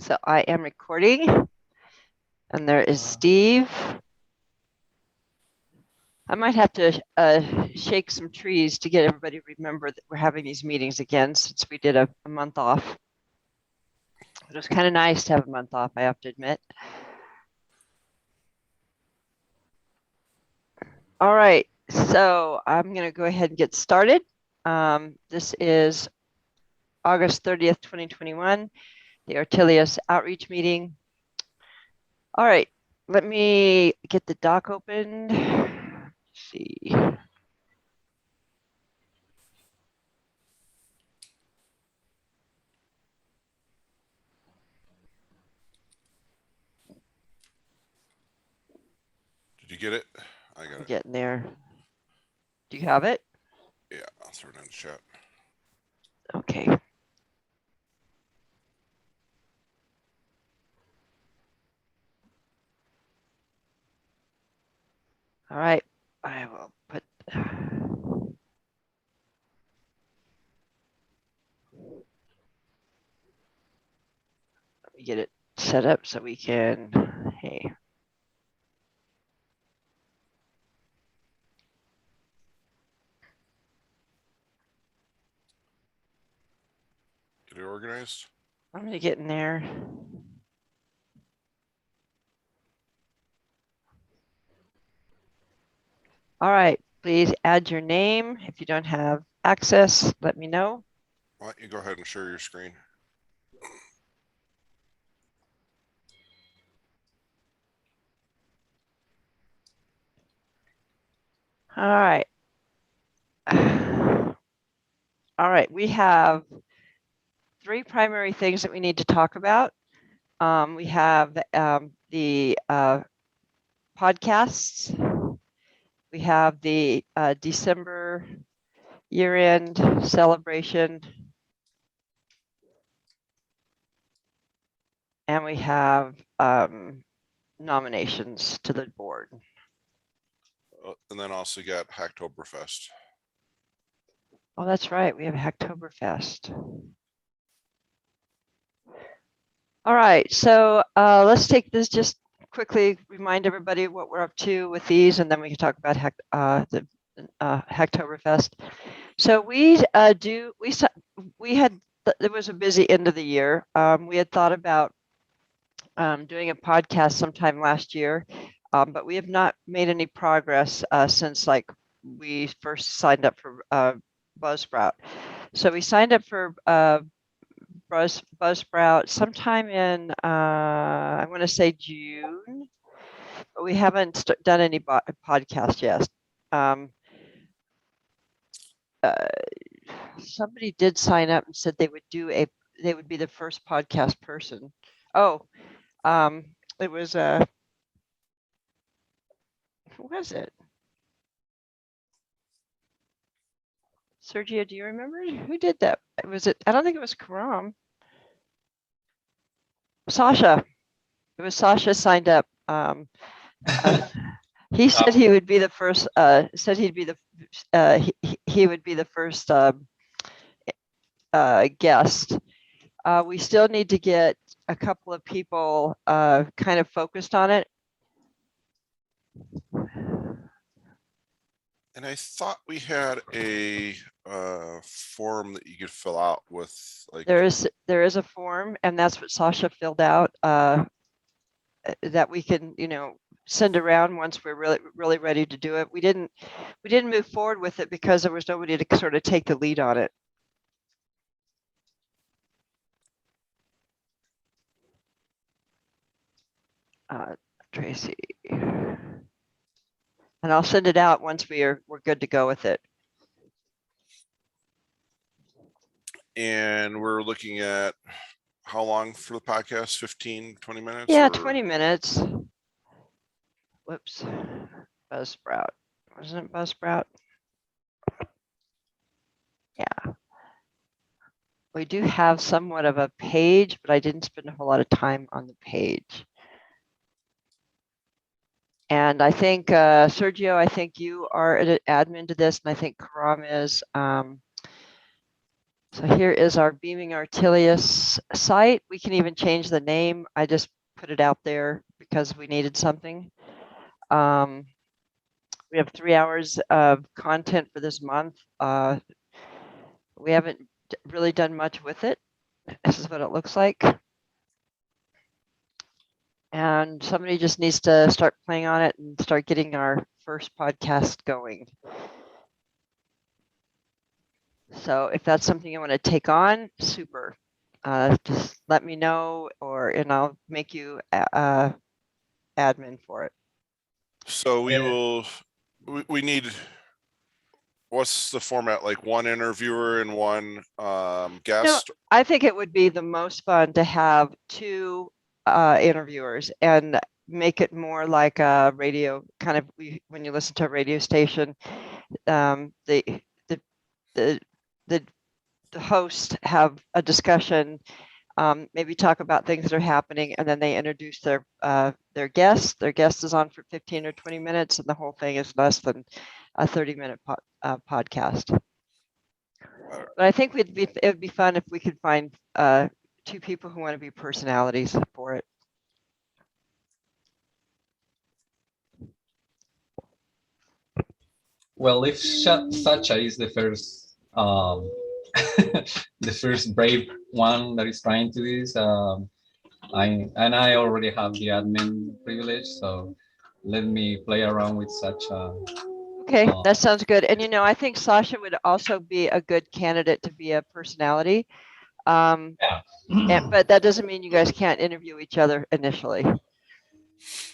So I am recording, and there is Steve. I might have to shake some trees to get everybody to remember that we're having these meetings again since we did a month off. It was kind of nice to have a month off, I have to admit. All right, so I'm going to go ahead and get started. This is August 30th, 2021, the Artelius Outreach Meeting. All right, let me get the doc opened. Let's see. Did you get it? I got I'm it. getting there. Do you have it? Yeah, I'll throw it in the chat. Okay. All right, I will put. Let me get it set up so we can. Hey. Get it organized. I'm going to get in there. All right, please add your name. If you don't have access, let me know. Why don't you go ahead and share your screen? All right. All right, we have three primary things that we need to talk about. We have the podcasts. We have the December year-end celebration. And we have nominations to the board. And then also got Hactoberfest. Oh, that's right. We have Hactoberfest. All right. So let's take this, just quickly remind everybody what we're up to with these, and then we can talk about Hactoberfest. So it was a busy end of the year. We had thought about doing a podcast sometime last year, but we have not made any progress since we first signed up for Buzzsprout. So we signed up for Buzzsprout sometime in I want to say June, but we haven't done any podcast yet. Somebody did sign up and said they would be the first podcast person. Oh, it was who was it? Sergio, do you remember who did that? Was it? I don't think it was Karam. Sasha. It was Sasha signed up. He said he would be the first. Said he'd be the. He would be the first guest. We still need to get a couple of people kind of focused on it. And I thought we had a form that you could fill out with, like, there is a form, and that's what Sasha filled out. That we can, send around once we're really ready to do it. We didn't move forward with it because there was nobody to sort of take the lead on it. Tracy, and I'll send it out once we're good to go with it. And we're looking at how long for the podcast? 15, 20 minutes? Yeah, or... 20 minutes. Whoops. Buzzsprout. Wasn't it Buzzsprout? Yeah. We do have somewhat of a page, but I didn't spend a whole lot of time on the page. And I think, Sergio, I think you are an admin to this, and I think Karam is. So here is our Beaming Artilius site. We can even change the name. I just put it out there because we needed something. We have 3 hours of content for this month. We haven't really done much with it. This is what it looks like. And somebody just needs to start playing on it and start getting our first podcast going. So if that's something you want to take on, super. Just let me know, and I'll make you admin for it. So we need, what's the format, like one interviewer and one guest? I think it would be the most fun to have 2 interviewers and make it more like a radio kind of, when you listen to a radio station, the host have a discussion, maybe talk about things that are happening, and then they introduce their guest. Their guest is on for 15 or 20 minutes, and the whole thing is less than a 30-minute podcast. But I think it would be fun if we could find 2 people who want to be personalities for it. Well, if Sacha is the first, the first brave one that is trying to do this, I already have the admin privilege, so let me play around with Sacha. Okay, that sounds good. And I think Sasha would also be a good candidate to be a personality. Yeah. But that doesn't mean you guys can't interview each other initially.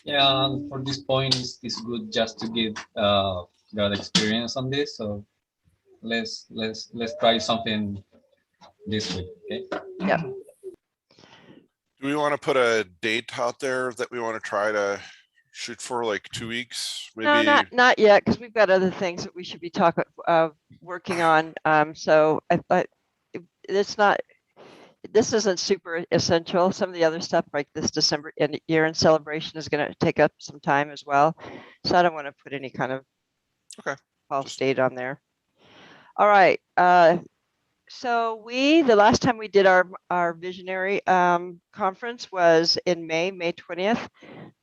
Yeah, for this point, it's good just to get got experience on this. So let's try something this week. Okay. Yeah. Do we want to put a date out there that we want to try to shoot for, like 2 weeks? Maybe. No, not yet, because we've got other things that we should be working on. So it's not. This isn't super essential. Some of the other stuff, like this December year-end celebration, is going to take up some time as well. So I don't want to put any kind of false date on there. All right. So the last time we did our visionary conference was in May 20th.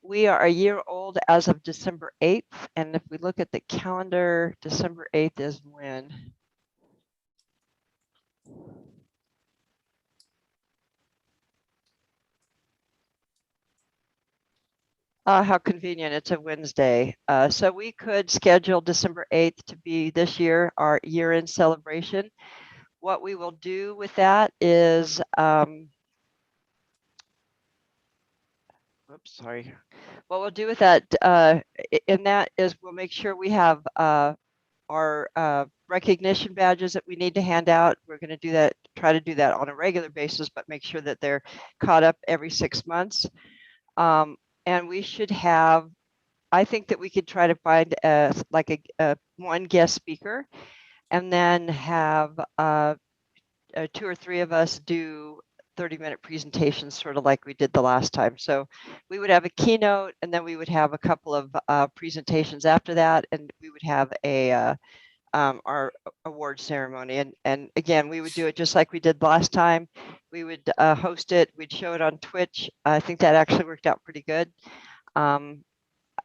We are a year old as of December 8th. And if we look at the calendar, December 8th is when? How convenient. It's a Wednesday. So we could schedule December 8th to be this year, our year-end celebration. What we will do with that is, oops, sorry. What we'll do with that, in that is we'll make sure we have our recognition badges that we need to hand out. We're going to do that, try to do that on a regular basis, but make sure that they're caught up every 6 months. And we should have, I think that we could try to find like a one guest speaker, and then have 2 or 3 of us do 30-minute presentations, sort of like we did the last time. So we would have a keynote, and then we would have a couple of presentations after that, and we would have our award ceremony. And again, we would do it just like we did last time. We would host it. We'd show it on Twitch. I think that actually worked out pretty good.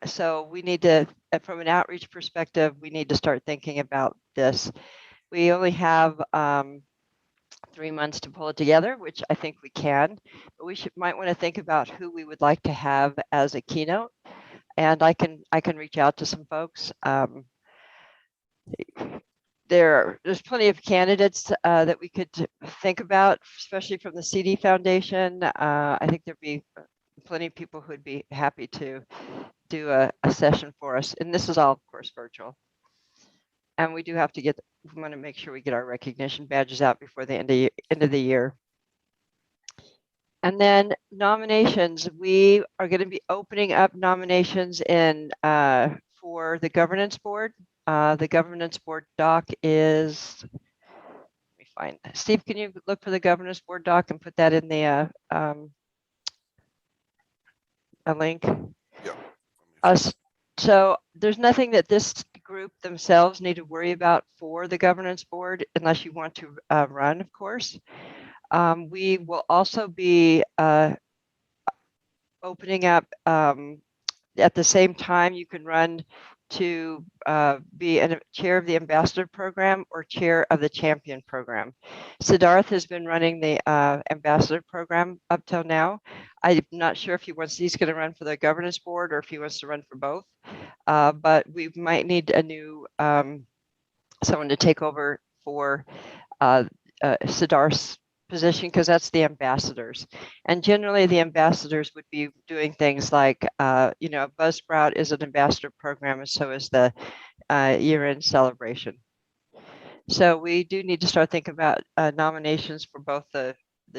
So we need to, from an outreach perspective, we need to start thinking about this. We only have 3 months to pull it together, which I think we can, but we might want to think about who we would like to have as a keynote. And I can reach out to some folks. There's plenty of candidates that we could think about, especially from the CD Foundation. I think there'd be plenty of people who'd be happy to do a session for us. And this is all, of course, virtual. And we do have to we want to make sure we get our recognition badges out before the end of the year. And then nominations, we are going to be opening up nominations for the governance board. The governance board doc is, let me find, Steve, can you look for the governance board doc and put that in the a link? Yeah. So there's nothing that this group themselves need to worry about for the governance board, unless you want to run, of course. We will also be opening up at the same time. You can run to be a chair of the ambassador program or chair of the champion program. Siddharth has been running the ambassador program up till now. I'm not sure if he's going to run for the governance board or if he wants to run for both. But we might need a new someone to take over for Siddharth's position, because that's the ambassadors. And generally the ambassadors would be doing things like, Buzzsprout is an ambassador program, and so is the year-end celebration. So we do need to start thinking about nominations for both the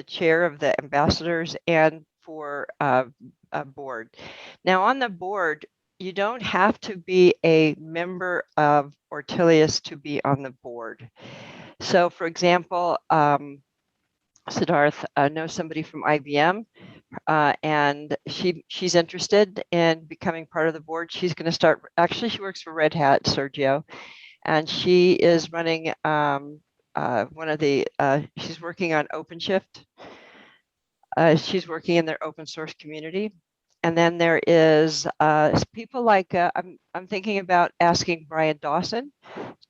chair of the ambassadors and for a board. Now on the board, you don't have to be a member of Ortelius to be on the board. So for example, Siddharth knows somebody from IBM, and she's interested in becoming part of the board. She's going to start, actually she works for Red Hat, Sergio, and she is running she's working on OpenShift. She's working in their open source community. And then there is people like, I'm thinking about asking Brian Dawson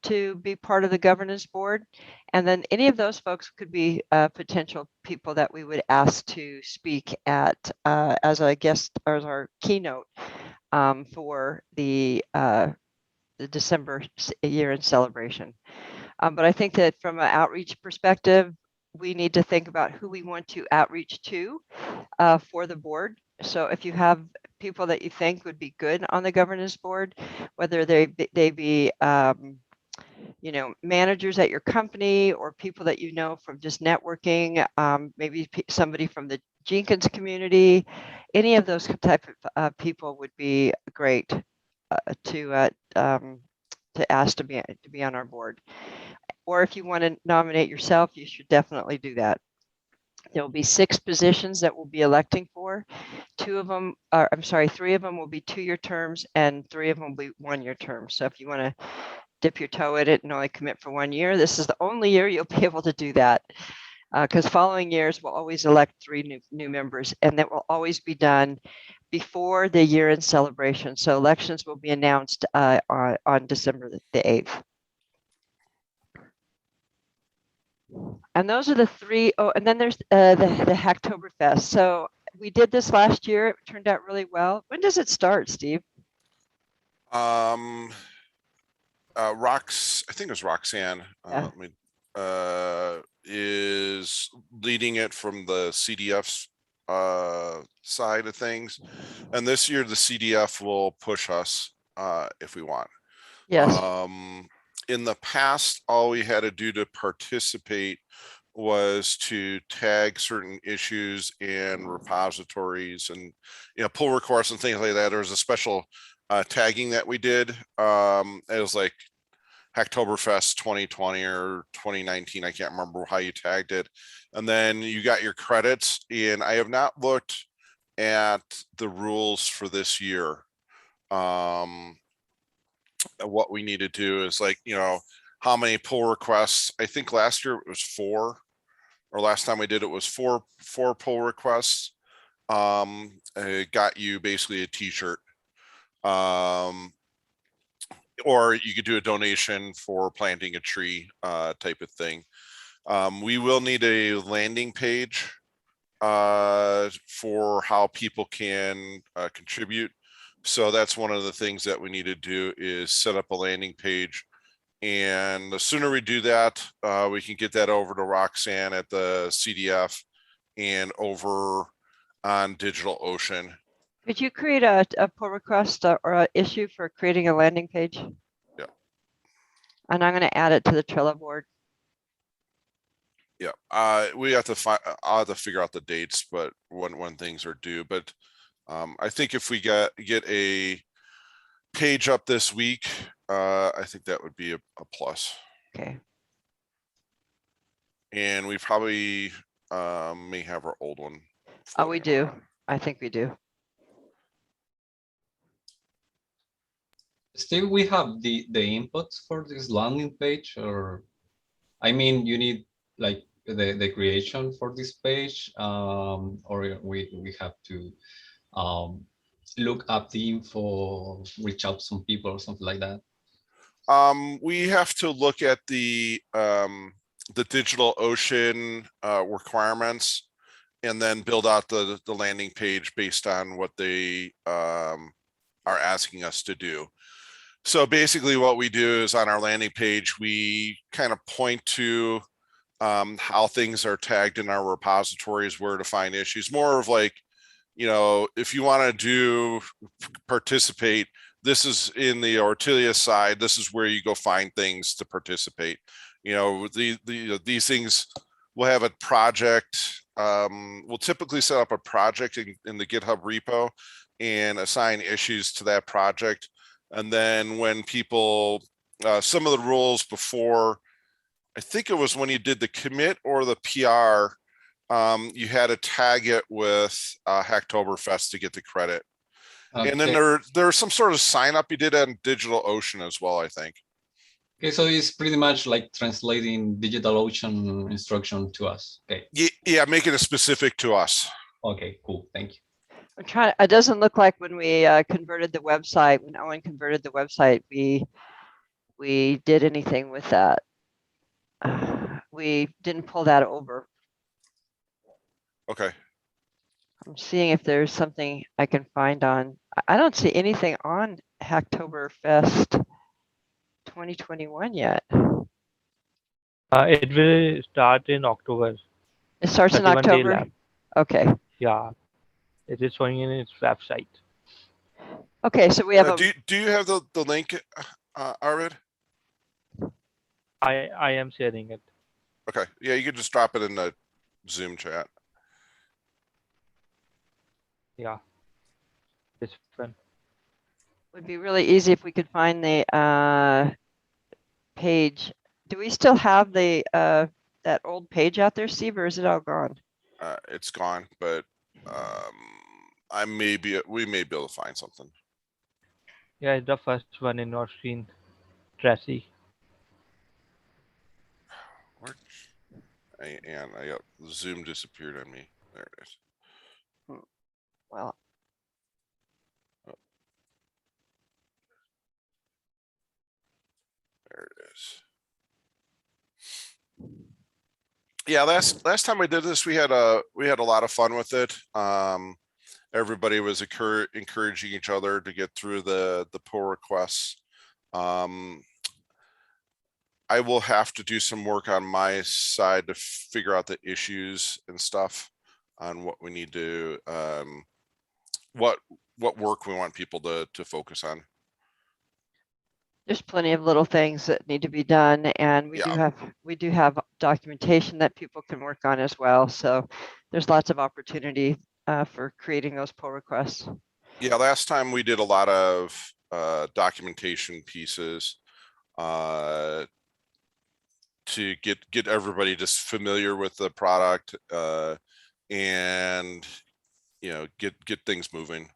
to be part of the governance board. And then any of those folks could be potential people that we would ask to speak at as a guest or as our keynote for the December year-end celebration. But I think that from an outreach perspective, we need to think about who we want to outreach to for the board. So if you have people that you think would be good on the governance board, whether they be managers at your company or people that you know from just networking, maybe somebody from the Jenkins community, any of those type of people would be great to ask to be on our board. Or if you want to nominate yourself, you should definitely do that. There will be 6 positions that we'll be electing for. 3 of them will be 2-year terms and 3 of them will be 1-year terms. So if you want to dip your toe in it and only commit for 1 year, this is the only year you'll be able to do that. Because following years we'll always elect 3 new members, and that will always be done before the year-end celebration. So elections will be announced on December the 8th. And those are the 3. Oh, and then there's the Hactoberfest. So we did this last year. It turned out really well. When does it start, Steve? I think it was Roxanne. Is leading it from the CDF's side of things, and this year the CDF will push us if we want. Yes. In the past, all we had to do to participate was to tag certain issues in repositories and pull requests and things like that. There was a special tagging that we did. It was like Hactoberfest 2020 or 2019. I can't remember how you tagged it. And then you got your credits. And I have not looked at the rules for this year. What we need to do is how many pull requests. I think last year it was 4, or last time we did it was 4 pull requests. It got you basically a t-shirt. Or you could do a donation for planting a tree type of thing. We will need a landing page for how people can contribute. So that's one of the things that we need to do, is set up a landing page. And the sooner we do that, we can get that over to Roxanne at the CDF and over on DigitalOcean. Could you create a pull request or an issue for creating a landing page? Yeah. And I'm going to add it to the Trello board. Yeah. We have to I'll have to figure out the dates, but when things are due. But I think if we get a page up this week, I think that would be a plus. Okay. And we probably may have our old one. Oh, we do. I think we do. still we have the inputs for this landing page, or I mean, you need like the creation for this page, or we have to look up the info, reach out to some people or something like that. We have to look at the DigitalOcean requirements and then build out the landing page based on what they are asking us to do. So basically what we do is on our landing page, we kind of point to how things are tagged in our repositories, where to find issues, more of like, you know, if you want to do participate, this is in the Ortilia side, this is where you go find things to participate. You know, these things, we'll have a project, we'll typically set up a project in the GitHub repo and assign issues to that project. And then when people, some of the rules before, I think it was when you did the commit or the PR, you had to tag it with Hactoberfest to get the credit. And then there's some sort of sign up you did on DigitalOcean as well, I think. Okay, so it's pretty much like translating DigitalOcean instruction to us. Okay. Yeah, making it specific to us. Okay, cool. Thank you. I'm trying. It doesn't look like when we converted the website, when Owen converted the website, we did anything with that. We didn't pull that over. Okay. I'm seeing if there's something I can find on. I don't see anything on Hactoberfest 2021 yet. It will start in October. It starts in 31-day October. lab. Okay. Yeah, it is showing in its website. Okay, so we have a. Do you have the link, Arvid? I am sharing it. Okay. Yeah, you could just drop it in the Zoom chat. Yeah. This one. Would be really easy if we could find the page. Do we still have the that old page out there, Steve, or is it all gone? It's gone, but we may be able to find something. Yeah, it's the first one in our screen. Tracy. And I got Zoom disappeared on me. There it is. Well, There it is. Yeah, last time we did this, we had a lot of fun with it. Everybody was encouraging each other to get through the pull requests. I will have to do some work on my side to figure out the issues and stuff on what we need to, what work we want people to focus on. there's plenty of little things that need to be done, and we do have documentation that people can work on as well. So there's lots of opportunity for creating those pull requests. Yeah, last time we did a lot of documentation pieces to get everybody just familiar with the product and get things moving.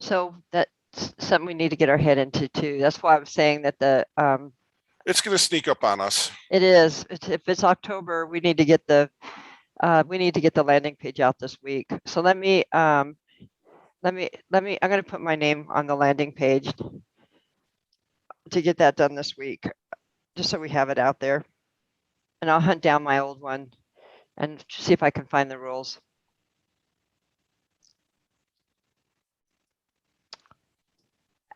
So that's something we need to get our head into too. That's why I was saying that the it's going to sneak up on us. it is. If it's October, we need to get the landing page out this week. So let me I'm going to put my name on the landing page to get that done this week, just so we have it out there. And I'll hunt down my old one and see if I can find the rules.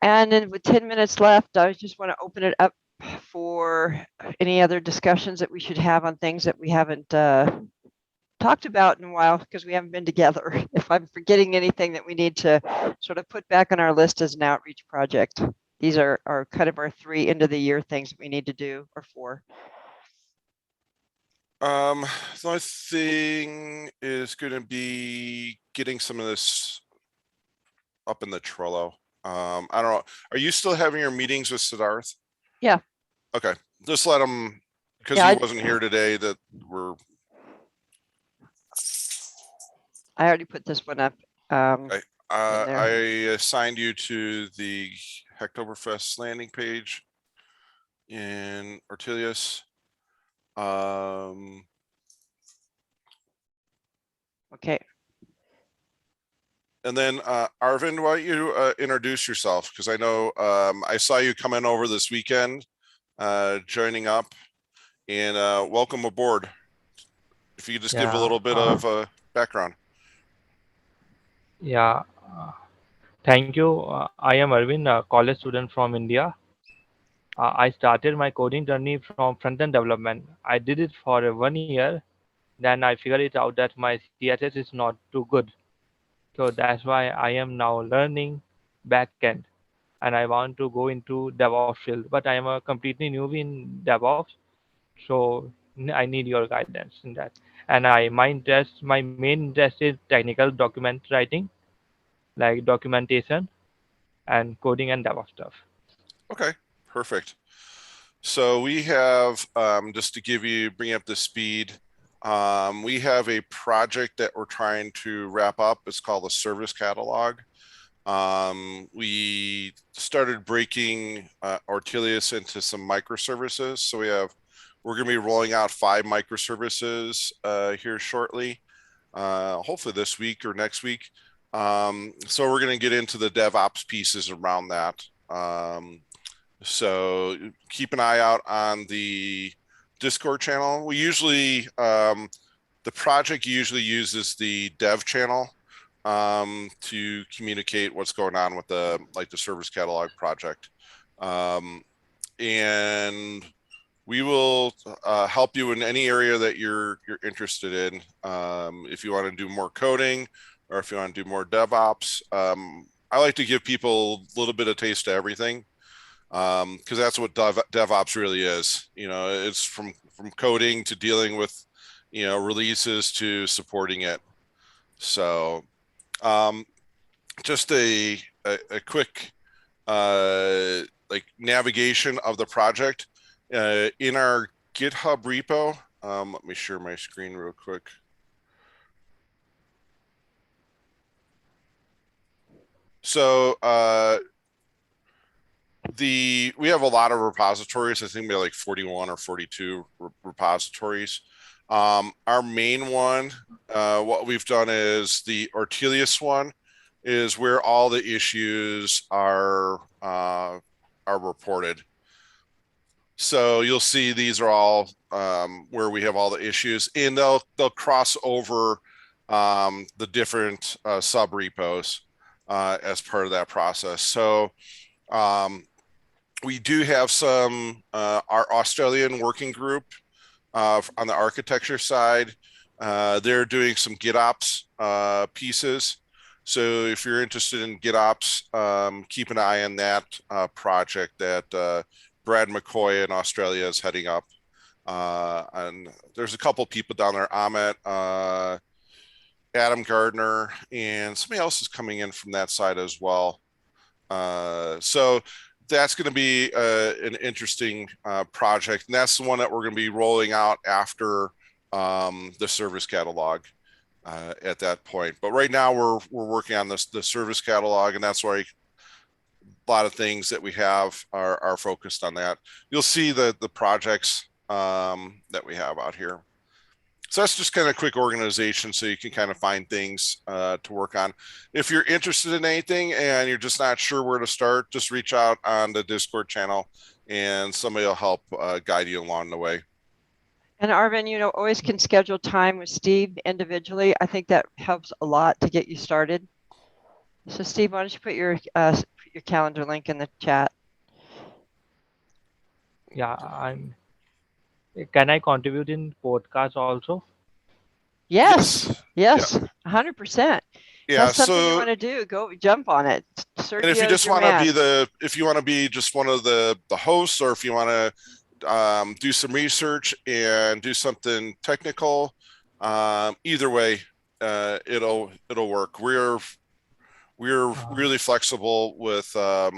And then with 10 minutes left, I just want to open it up for any other discussions that we should have on things that we haven't talked about in a while, because we haven't been together. If I'm forgetting anything that we need to sort of put back on our list as an outreach project. These are kind of our 3 end of the year things that we need to do, or 4. The only thing is going to be getting some of this up in the Trello. I don't know. Are you still having your meetings with Siddharth? Yeah. Okay. Just let him, because Yeah, he wasn't here today, that we're. I already put this one up. Okay. there. I assigned you to the Hactoberfest landing page in Ortelius. Okay. And then Arvind, why don't you introduce yourself? Because I know I saw you coming over this weekend, joining up, and welcome aboard. If you could just give a Yeah, little bit of background. yeah. Thank you. I am Arvind, a college student from India. I started my coding journey from front-end development. I did it for 1 year. Then I figured it out that my CSS is not too good. So that's why I am now learning backend, and I want to go into DevOps field. But I am a completely newbie in DevOps, so I need your guidance in that. And my main interest is technical document writing, like documentation and coding and DevOps stuff. Okay, perfect. So we have, just to bring up the speed, we have a project that we're trying to wrap up. It's called the service catalog. We started breaking Ortelius into some microservices. So we're going to be rolling out 5 microservices here shortly, hopefully this week or next week. So we're going to get into the DevOps pieces around that. So keep an eye out on the Discord channel. We usually, the project usually uses the dev channel to communicate what's going on with the service catalog project. And we will help you in any area that you're interested in. If you want to do more coding or if you want to do more DevOps, I like to give people a little bit of taste of everything. Because that's what DevOps really is. It's from coding to dealing with, releases to supporting it. So, just a quick navigation of the project in our GitHub repo. Let me share my screen real quick. So we have a lot of repositories. I think we have like 41 or 42 repositories. Our main one, what we've done is the Ortelius one is where all the issues are reported. So you'll see these are all where we have all the issues, and they'll cross over the different sub repos as part of that process. So we do have some our Australian working group on the architecture side. They're doing some GitOps pieces. So if you're interested in GitOps, keep an eye on that project that Brad McCoy in Australia is heading up. And there's a couple people down there, Amit, Adam Gardner, and somebody else is coming in from that side as well. So that's going to be an interesting project, and that's the one that we're going to be rolling out after the service catalog at that point. But right now we're working on the service catalog, and that's why a lot of things that we have are focused on that. You'll see the projects that we have out here. So that's just kind of quick organization so you can kind of find things to work on. If you're interested in anything and you're just not sure where to start, just reach out on the Discord channel and somebody will help guide you along the way. And Arvin, always can schedule time with Steve individually. I think that helps a lot to get you started. So Steve, why don't you put your calendar link in the chat? Yeah, Can I contribute in podcast also? Yes. 100%. Yeah, That's something you want to do. Go jump on it. And if you just want to be if you want to be just one of the hosts, or if you want to do some research and do something technical, either way, it'll work. We're really flexible with how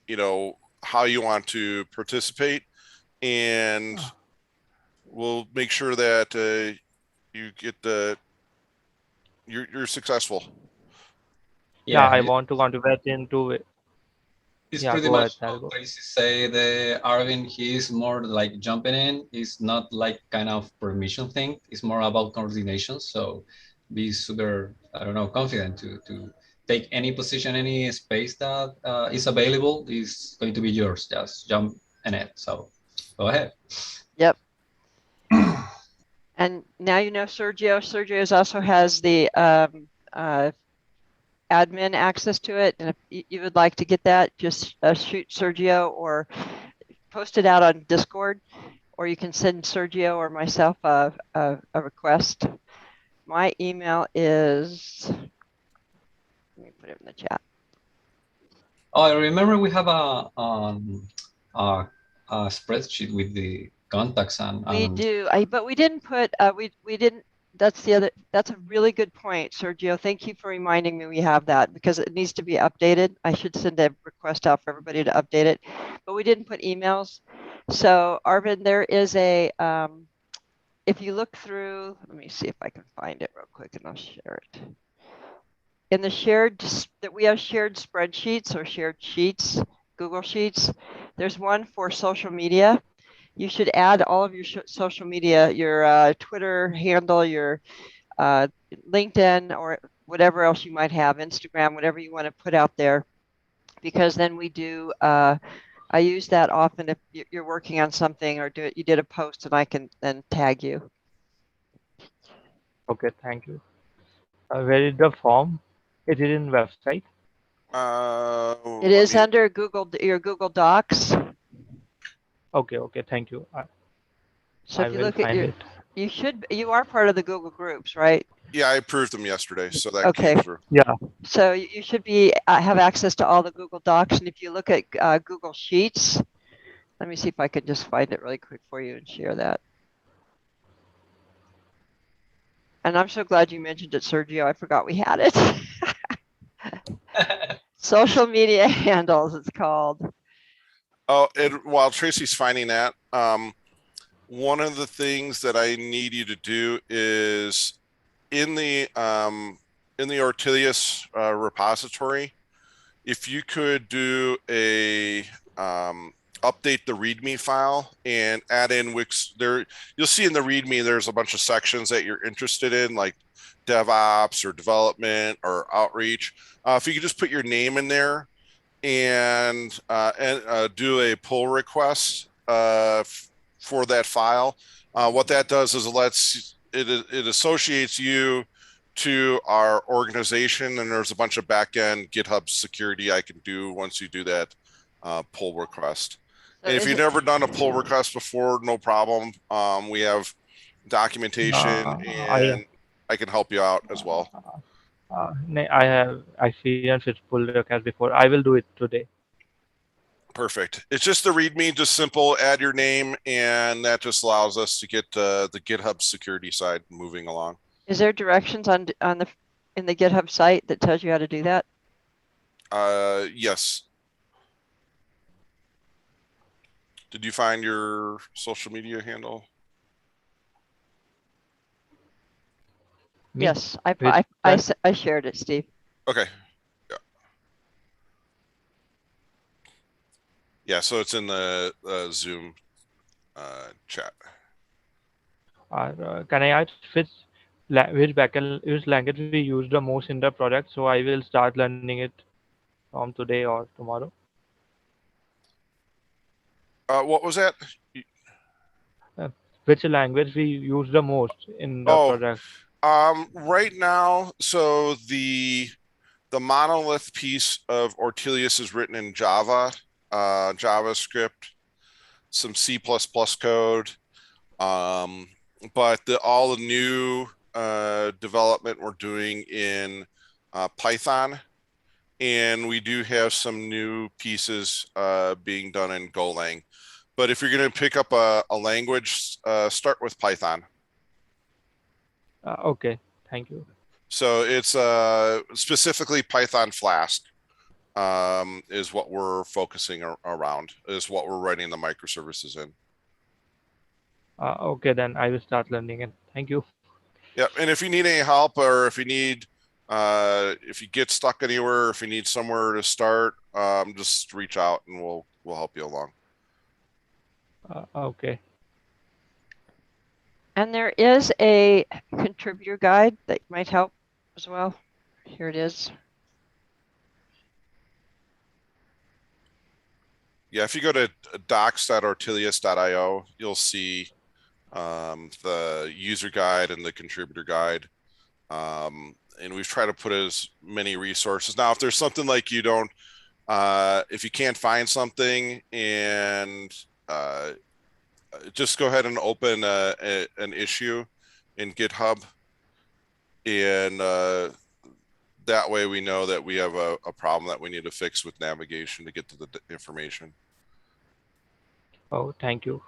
you want to participate, and we'll make sure that you get you're successful. Yeah, Yeah, I want to contribute into it. it's Yeah, pretty go ahead, much what Talgo. Tracy say. The Arvin, he is more like jumping in. It's not like kind of permission thing. It's more about coordination. So be super, I don't know, confident to take any position, any space that is available is going to be yours. Just jump in it. So go ahead. Yep. And now you know Sergio. Sergio also has the admin access to it. And if you would like to get that, just shoot Sergio or post it out on Discord, or you can send Sergio or myself a request. My email is, let me put it in the chat. Oh, I remember we have a, a spreadsheet with the contacts We and do, but we didn't put, we didn't, that's a really good point, Sergio. Thank you for reminding me we have that because it needs to be updated. I should send a request out for everybody to update it, but we didn't put emails. So Arvin, there is a, if you look through, let me see if I can find it real quick and I'll share it. In the that we have shared spreadsheets or shared sheets, Google Sheets, there's one for social media. You should add all of your social media, your Twitter handle, your LinkedIn, or whatever else you might have, Instagram, whatever you want to put out there, because then we do. I use that often if you're working on something or you did a post, and I can then tag you. Okay, thank you. Where is the form? Is it in website? It Let is me, under your Google Docs. Okay, thank you. So I if you will look at find your, it. you are part of the Google groups, right? yeah, I approved them yesterday, so that came Okay. through. Yeah, So you should be have access to all the Google Docs, and if you look at Google Sheets, let me see if I can just find it really quick for you and share that. And I'm so glad you mentioned it, Sergio. I forgot we had it. Social media handles, it's called. Oh, and while Tracy's finding that, one of the things that I need you to do is in the Ortelius repository, if you could do a update the README file and add in Wix there, you'll see in the README there's a bunch of sections that you're interested in, like DevOps or development or outreach. If you could just put your name in there and do a pull request for that file. What that does is it associates you to our organization, and there's a bunch of backend GitHub security I can do once you do that pull request. So And if you've never done a pull request before, no problem. We have documentation, I and I can help you out as well. I have experience with pull request before. I will do it today. Perfect. It's just the README, just simple. Add your name, and that just allows us to get the GitHub security side moving along. Is there directions on the in the GitHub site that tells you how to do that? Yes. Did you find your social media handle? Me? Yes, Which I shared it, Steve. Okay. Yeah. Yeah. So it's in the Zoom chat. can I ask which language we use the most in the product? So I will start learning it from today or tomorrow. What was that? Uh, which language we use the most in the Oh, product? right now, so the monolith piece of Ortelius is written in Java, JavaScript, some C++ code, but all the new development we're doing in Python, and we do have some new pieces being done in Golang. But if you're going to pick up a language, start with Python. Okay, thank you. So it's specifically Python Flask is what we're focusing around, is what we're writing the microservices in. Okay, then I will start learning it. Thank you. Yeah, and if you need any help or if you need If you get stuck anywhere, if you need somewhere to start, just reach out and we'll help you along. Okay. And there is a contributor guide that might help as well. Here it is. Yeah, if you go to docs.ortelius.io, you'll see the user guide and the contributor guide. And we've tried to put as many resources. Now, if there's something like you don't, if you can't find something, and just go ahead and open an issue in GitHub, and that way we know that we have a problem that we need to fix with navigation to get to the information. Oh, thank you.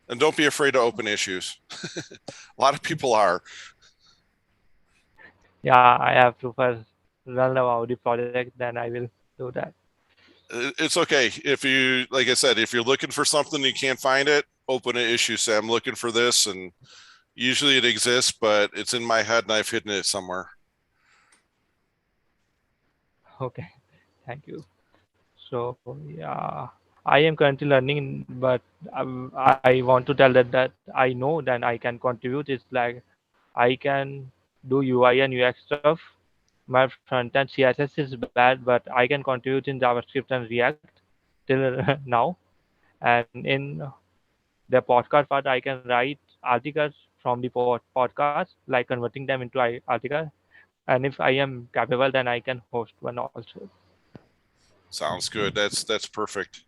And don't be afraid to open issues. A lot of people are. Yeah, I have to first learn about the project, then I will do that. It's okay. If you, like I said, if you're looking for something and you can't find it, open an issue. Say, I'm looking for this, and usually it exists, but it's in my head and I've hidden it somewhere. Okay, thank you. So yeah, I am currently learning, but I want to tell that I know that I can contribute. It's like I can do UI and UX stuff. My front end CSS is bad, but I can contribute in JavaScript and React till now. And in the podcast part, I can write articles from the podcast, like converting them into article. And if I am capable, then I can host one also. Sounds good. That's perfect.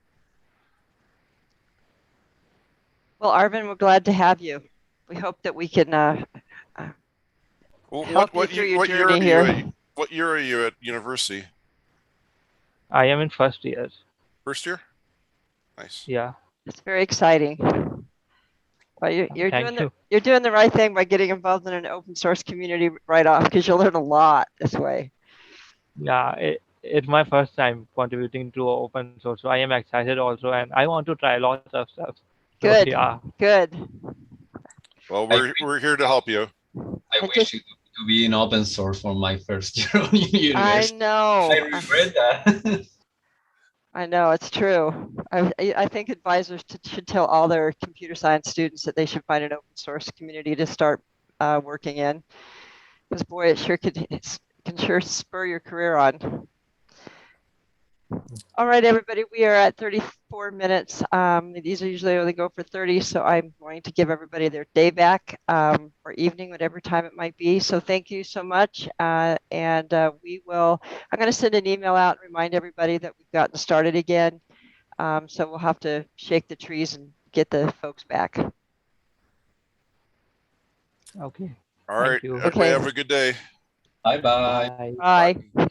Well, Arvin, we're glad to have you. We hope that we can Well, help you through your journey here. What year are you at university? I am in first year. First year? Nice. Yeah. It's very exciting. Well, you're Thank you. you're doing the right thing by getting involved in an open source community right off, because you'll learn a lot this way. Yeah, it's my first time contributing to open source, so I am excited also, and I want to try lots of stuff. So Good, yeah, good. Well, we're here to help you. I wish it to be in open source for my first year on I university. know. I regret that. I know, it's true. I think advisors should tell all their computer science students that they should find an open source community to start working in, because boy, it sure can sure spur your career on. All right, everybody, we are at 34 minutes. These are usually only go for 30, so I'm going to give everybody their day back, or evening, whatever time it might be. So thank you so much. I'm going to send an email out and remind everybody that we've gotten started again. So we'll have to shake the trees and get the folks back. okay. All right. Thank you. Everybody Okay. have a good day. Bye-bye. Bye.